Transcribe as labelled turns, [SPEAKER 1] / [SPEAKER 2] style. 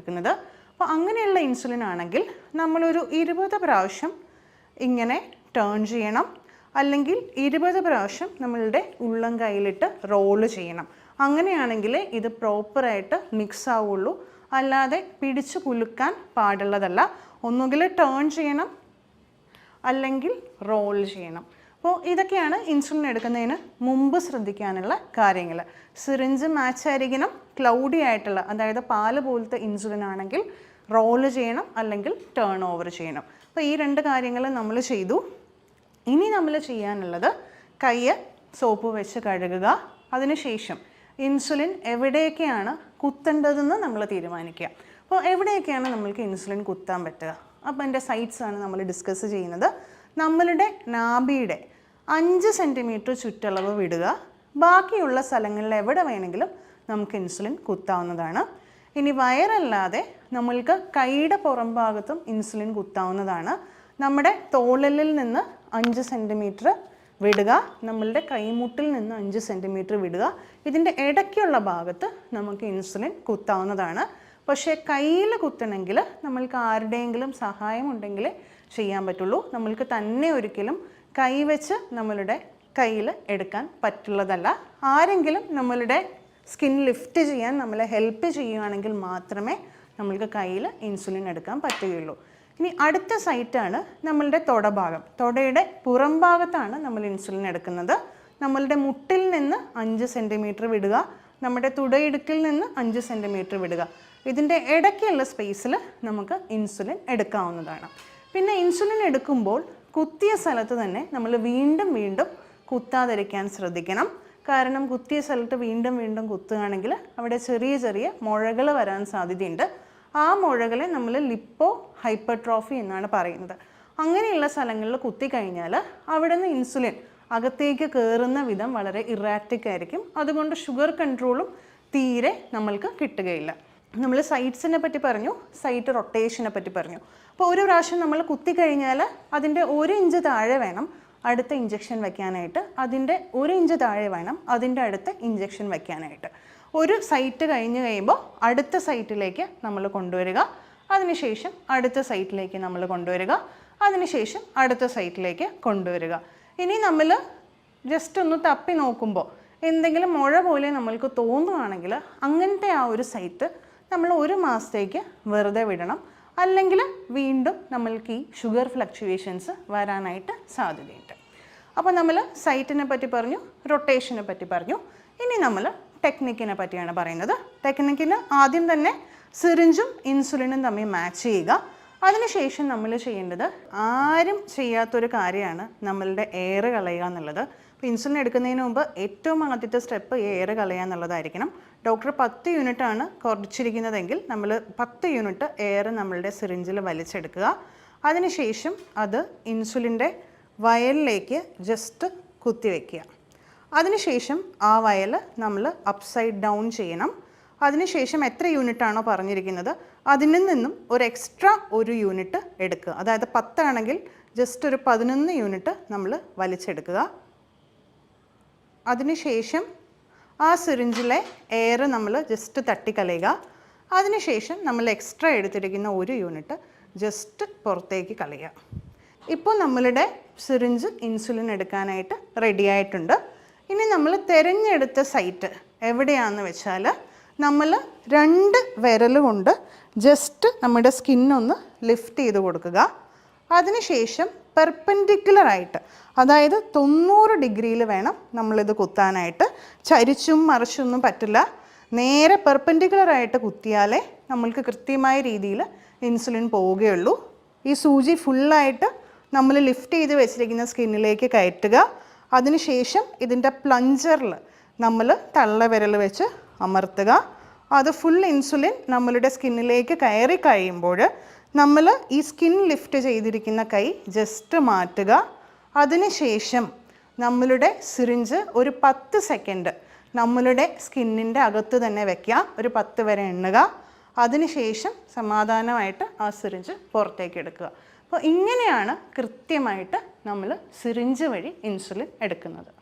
[SPEAKER 1] എടുക്കുന്നത്. അപ്പോൾ അങ്ങനെയുള്ള ഇൻസുലിൻ ആണെങ്കിൽ നമ്മളൊരു 20 പ്രാവശ്യം ഇങ്ങനെ ടേൺ ചെയ്യണം, അല്ലെങ്കിൽ 20 പ്രാവശ്യം നമ്മളുടെ ഉള്ളം കൈയിലിട്ട് റോള് ചെയ്യണം. അങ്ങനെയാണെങ്കിൽ ഇത് പ്രോപ്പറായിട്ട് മിക്സ് ആവുള്ളൂ, അല്ലാതെ പിടിച്ചു കുലുക്കാൻ പാടുള്ളതല്ല. ഒന്നുകിൽ ടേൺ ചെയ്യണം അല്ലെങ്കിൽ റോൾ ചെയ്യണം. അപ്പോൾ ഇതൊക്കെയാണ് ഇൻസുലിൻ എടുക്കുന്നതിന് മുമ്പ് ശ്രദ്ധിക്കാനുള്ള കാര്യങ്ങൾ. സിറിഞ്ച് മാച്ച് ആയിരിക്കണം. ക്ലൗഡി ആയിട്ടുള്ള, അതായത് പാല് പോലത്തെ ഇൻസുലിൻ ആണെങ്കിൽ റോള് ചെയ്യണം അല്ലെങ്കിൽ ടേൺ ഓവർ ചെയ്യണം. അപ്പോൾ ഈ 2 കാര്യങ്ങൾ നമ്മൾ ചെയ്തു. ഇനി നമ്മൾ ചെയ്യാനുള്ളത് കൈ സോപ്പ് വെച്ച് കഴുകുക. അതിനുശേഷം ഇൻസുലിൻ എവിടെയൊക്കെയാണ് കുത്തേണ്ടതെന്ന് നമ്മൾ തീരുമാനിക്കുക. അപ്പോൾ എവിടെയൊക്കെയാണ് നമ്മൾക്ക് ഇൻസുലിൻ കുത്താൻ പറ്റുക? അപ്പോൾ അതിൻ്റെ സൈറ്റ്സാണ് നമ്മൾ ഡിസ്കസ് ചെയ്യുന്നത്. നമ്മളുടെ നാഭിയുടെ 5 സെൻറ്റിമീറ്റർ ചുറ്റളവ് വിടുക. ബാക്കിയുള്ള സ്ഥലങ്ങളിൽ എവിടെ വേണമെങ്കിലും നമുക്ക് ഇൻസുലിൻ കുത്താവുന്നതാണ്. ഇനി വയറല്ലാതെ നമ്മൾക്ക് കൈയുടെ പുറം ഭാഗത്തും ഇൻസുലിൻ കുത്താവുന്നതാണ്. നമ്മുടെ തോളലിൽ നിന്ന് 5 സെൻറ്റിമീറ്റർ വിടുക, നമ്മളുടെ കൈമുട്ടിൽ നിന്ന് 5 സെൻറ്റിമീറ്റർ വിടുക. ഇതിൻ്റെ ഇടയ്ക്കുള്ള ഭാഗത്ത് നമുക്ക് ഇൻസുലിൻ കുത്താവുന്നതാണ്. പക്ഷേ കയ്യിൽ കുത്തണമെങ്കിൽ നമ്മൾക്ക് ആരുടെയെങ്കിലും സഹായം ഉണ്ടെങ്കിൽ ചെയ്യാൻ പറ്റുള്ളൂ. നമ്മൾക്ക് തന്നെ ഒരിക്കലും കൈവച്ച് നമ്മളുടെ കയ്യിൽ എടുക്കാൻ പറ്റുള്ളതല്ല. ആരെങ്കിലും നമ്മളുടെ സ്കിൻ ലിഫ്റ്റ് ചെയ്യാൻ നമ്മളെ ഹെൽപ്പ് ചെയ്യുകയാണെങ്കിൽ മാത്രമേ നമ്മൾക്ക് കയ്യിൽ ഇൻസുലിൻ എടുക്കാൻ പറ്റുകയുള്ളൂ. ഇനി അടുത്ത സൈറ്റാണ് നമ്മളുടെ തൊടഭാഗം. തൊടയുടെ പുറം ഭാഗത്താണ് നമ്മൾ ഇൻസുലിൻ എടുക്കുന്നത്. നമ്മളുടെ മുട്ടിൽ നിന്ന് 5 സെൻറ്റിമീറ്റർ വിടുക, നമ്മുടെ തുടയിടുക്കിൽ നിന്ന് 5 സെൻറ്റിമീറ്റർ വിടുക. ഇതിൻ്റെ ഇടയ്ക്കുള്ള സ്പേസിൽ നമുക്ക് ഇൻസുലിൻ എടുക്കാവുന്നതാണ്. പിന്നെ ഇൻസുലിൻ എടുക്കുമ്പോൾ കുത്തിയ സ്ഥലത്ത് തന്നെ നമ്മൾ വീണ്ടും കുത്താതിരിക്കാൻ ശ്രദ്ധിക്കണം. കാരണം കുത്തിയ സ്ഥലത്ത് വീണ്ടും കുത്തുകയാണെങ്കിൽ അവിടെ ചെറിയ ചെറിയ മുഴകൾ വരാൻ സാധ്യതയുണ്ട്. ആ മുഴകളെ നമ്മൾ ലിപ്പോ ഹൈപ്പർട്രോഫി എന്നാണ് പറയുന്നത്. അങ്ങനെയുള്ള സ്ഥലങ്ങളിൽ കുത്തിക്കഴിഞ്ഞാൽ അവിടെ നിന്ന് ഇൻസുലിൻ അകത്തേക്ക് കയറുന്ന വിധം വളരെ ഇറാറ്റിക് ആയിരിക്കും. അതുകൊണ്ട് ഷുഗർ കൺട്രോളും തീരെ നമ്മൾക്ക് കിട്ടുകയില്ല. നമ്മൾ സൈറ്റ്സിനെ പറ്റി പറഞ്ഞു, സൈറ്റ് റൊട്ടേഷനെ പറ്റി പറഞ്ഞു. അപ്പോൾ ഒരു പ്രാവശ്യം നമ്മൾ കുത്തിക്കഴിഞ്ഞാൽ അതിൻ്റെ 1 ഇഞ്ച് താഴെ വേണം അടുത്ത ഇഞ്ചക്ഷൻ വയ്ക്കാനായിട്ട്, അതിൻ്റെ 1 ഇഞ്ച് താഴെ വേണം അതിൻ്റെ അടുത്ത ഇഞ്ചക്ഷൻ വയ്ക്കാനായിട്ട്. ഒരു സൈറ്റ് കഴിഞ്ഞ് കഴിയുമ്പോൾ അടുത്ത സൈറ്റിലേക്ക് നമ്മൾ കൊണ്ടുവരിക, അതിനുശേഷം അടുത്ത സൈറ്റിലേക്ക് നമ്മൾ കൊണ്ടുവരിക, അതിനുശേഷം അടുത്ത സൈറ്റിലേക്ക് കൊണ്ടുവരിക. ഇനി നമ്മൾ ജസ്റ്റ് ഒന്ന് തപ്പി നോക്കുമ്പോൾ എന്തെങ്കിലും മുഴ പോലെ നമ്മൾക്ക് തോന്നുകയാണെങ്കിൽ അങ്ങനത്തെ ആ ഒരു സൈറ്റ് നമ്മൾ 1 മാസത്തേക്ക് വെറുതെ വിടണം. അല്ലെങ്കിൽ വീണ്ടും നമ്മൾക്ക് ഈ ഷുഗർ ഫ്ലക്ച്വേഷൻസ് വരാനായിട്ട് സാധ്യതയുണ്ട്. അപ്പോൾ നമ്മൾ സൈറ്റിനെ പറ്റി പറഞ്ഞു, റൊട്ടേഷനെ പറ്റി പറഞ്ഞു. ഇനി നമ്മൾ ടെക്നിക്കിനെ പറ്റിയാണ് പറയുന്നത്. ടെക്നിക്കിന് ആദ്യം തന്നെ സിറിഞ്ചും ഇൻസുലിനും തമ്മിൽ മാച്ച് ചെയ്യുക. അതിനുശേഷം നമ്മൾ ചെയ്യേണ്ടത് ആരും ചെയ്യാത്തൊരു കാര്യമാണ് നമ്മളുടെ എയർ കളയുക എന്നുള്ളത്. അപ്പോൾ ഇൻസുലിൻ എടുക്കുന്നതിന് മുമ്പ് ഏറ്റവും ആദ്യത്തെ സ്റ്റെപ്പ് എയർ കളയുക എന്നുള്ളതായിരിക്കണം. ഡോക്ടർ 10 യൂണിറ്റാണ് കുറച്ചിരിക്കുന്നതെങ്കിൽ നമ്മൾ 10 യൂണിറ്റ് എയർ നമ്മളുടെ സിറിഞ്ചിൽ വലിച്ചെടുക്കുക. അതിനുശേഷം അത് ഇൻസുലിൻ്റെ വയലിലേക്ക് ജസ്റ്റ് കുത്തിവെക്കുക. അതിനുശേഷം ആ വയൽ നമ്മൾ അപ്സൈഡ് ഡൗൺ ചെയ്യണം. അതിനുശേഷം എത്ര യൂണിറ്റാണോ പറഞ്ഞിരിക്കുന്നത് അതിൽ നിന്നും ഒരു എക്സ്ട്രാ 1 യൂണിറ്റ് എടുക്കുക. അതായത് 10 ആണെങ്കിൽ ജസ്റ്റ് ഒരു 11 യൂണിറ്റ് നമ്മൾ വലിച്ചെടുക്കുക. അതിനുശേഷം ആ സിറിഞ്ചിലെ എയർ നമ്മൾ ജസ്റ്റ് തട്ടിക്കളയുക. അതിനുശേഷം നമ്മൾ എക്സ്ട്രാ എടുത്തിരിക്കുന്ന 1 യൂണിറ്റ് ജസ്റ്റ് പുറത്തേക്ക് കളയുക. ഇപ്പോൾ നമ്മളുടെ സിറിഞ്ച് ഇൻസുലിൻ എടുക്കാനായിട്ട് റെഡി ആയിട്ടുണ്ട്. ഇനി നമ്മൾ തിരഞ്ഞെടുത്ത സൈറ്റ് എവിടെയാണെന്ന് വെച്ചാൽ നമ്മൾ 2 വിരൽ കൊണ്ട് ജസ്റ്റ് നമ്മുടെ സ്കിന്നൊന്ന് ലിഫ്റ്റ് ചെയ്ത് കൊടുക്കുക. അതിനുശേഷം പെർപെൻഡിക്കുലറായിട്ട്, അതായത് 90 ഡിഗ്രിയിൽ വേണം നമ്മളിത് കുത്താനായിട്ട്. ചരിച്ചും മറിച്ചൊന്നും പറ്റില്ല. നേരെ പെർപെൻഡിക്കുലറായിട്ട് കുത്തിയാലേ നമ്മൾക്ക് കൃത്യമായ രീതിയിൽ ഇൻസുലിൻ പോവുകയുള്ളൂ. ഈ സൂചി ഫുള്ളായിട്ട് നമ്മൾ ലിഫ്റ്റ് ചെയ്ത് വെച്ചിരിക്കുന്ന സ്കിന്നിലേക്ക് കയറ്റുക. അതിനുശേഷം ഇതിൻ്റെ പ്ലഞ്ചറിൽ നമ്മൾ തള്ളവിരൽ വെച്ച് അമർത്തുക. അത് ഫുൾ ഇൻസുലിൻ നമ്മളുടെ സ്കിന്നിലേക്ക് കയറി കഴിയുമ്പോൾ നമ്മൾ ഈ സ്കിൻ ലിഫ്റ്റ് ചെയ്തിരിക്കുന്ന കൈ ജസ്റ്റ് മാറ്റുക. അതിനുശേഷം നമ്മളുടെ സിറിഞ്ച് ഒരു 10 സെക്കൻഡ് നമ്മളുടെ സ്കിന്നിൻ്റെ അകത്ത് തന്നെ വയ്ക്കുക. ഒരു 10 വരെ എണ്ണുക. അതിനുശേഷം സമാധാനമായിട്ട് ആ സിറിഞ്ച് പുറത്തേക്ക് എടുക്കുക. അപ്പോൾ ഇങ്ങനെയാണ് കൃത്യമായിട്ട് നമ്മൾ സിറിഞ്ച് വഴി ഇൻസുലിൻ എടുക്കുന്നത്.